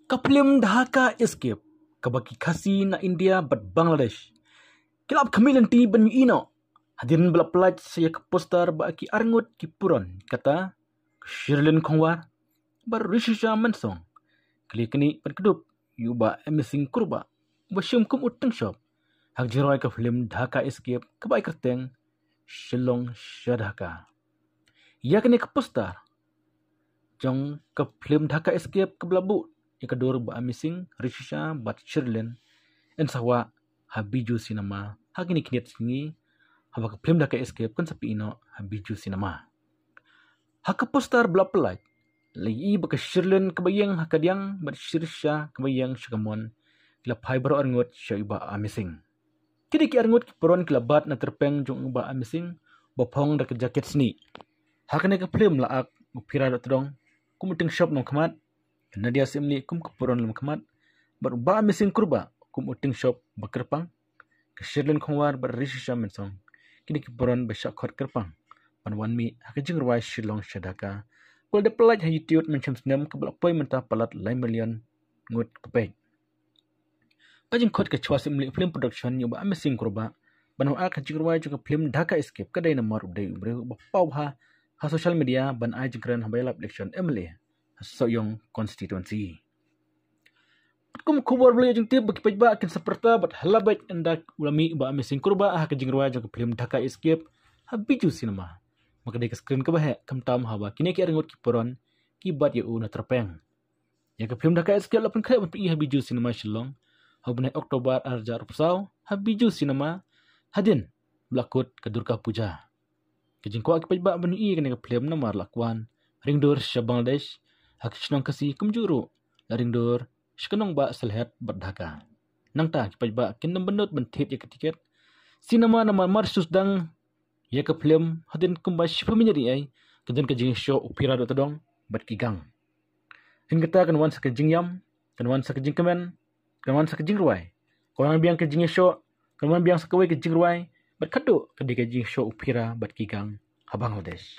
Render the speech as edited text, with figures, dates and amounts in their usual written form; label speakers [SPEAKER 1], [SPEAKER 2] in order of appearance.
[SPEAKER 1] Kaplim Dhaka escape kabaki kasi na India but Bangladesh. Kilap kamilanti banyu ino. Hadirin bala pelaj saya ke poster baki arngut kipuron kata Shirlin Kongwar bar Rishisha Mansong. Kali kini perkedup yuba emising kurba basyum kum uteng shop. Hak jiroy ka film Dhaka escape kabai kerteng Shillong Shadhaka. Ya kini ke poster jong ke film Dhaka escape ke belabu ya kedua ba emising Rishisha bat Shirlin en sawa habiju cinema hak ini kiniat singi haba ke film Dhaka escape kan sapi ino habiju cinema. Hak ke poster bela pelaj lagi baka Shirlin kebayang hakadiang bat Rishisha kebayang syagamon kila pai baru arngot syaiba emising. Kini ki arngot kiperon kelabat na terpeng jong ba emising bopong da ke jaket seni. Hak ni ke film laak upira dot dong kumuting shop nong kemat kena dia simli kum kepuron lam kemat berba mesin kurba kum uting shop bakerpang ke Shirlin Kongwar ber Rishisha Mansong kini kepuron besyak khot kerpang panwan mi hakajing ruai Shillong Shadhaka kul de pelaj ha YouTube mencam senam ke belapoi mentah palat lain million ngut kepek kajing khot ke chwa simli film production nyoba mesin kurba banu ak hajing ruai juga film Dhaka escape kadai namar udai ubre bapau ha social media ban ai jingran habayla election emily soyong konstituensi. Kum kubur beli jeng tip bagi pejba akan seperti bat halabet endak ulami ba mesin kurba ah kejing ruai jeng film Dhaka escape habiju cinema. Maka dia ke screen ke bahek kamtam hawa kini ki arengut kiporon ki bat ya na terpeng. Ya ke film Dhaka escape lapan kaya bat pi habiju cinema Shillong. Habne Oktober arja rupsau habiju cinema hadin belakut ke Durga Puja. Kejing ko ak pejba banu i kene ke film namar lakwan ringdur Bangladesh hak senong kasi kumjuru laring dor sekenong ba selhet berdhaka nang ta kipai ba kin benut bentit ya ketiket sinema nama marsus dang ya ke film hadin kumba shipaminyari ai kedun ke jing show upira do todong bat kigang hin kata kan wan sakajing yam kan wan sakajing kemen kan wan sakajing ruai korang biang ke jing show kan wan biang sakawai ke jing ruai bat kadu ke jing show upira bat kigang ha Bangladesh.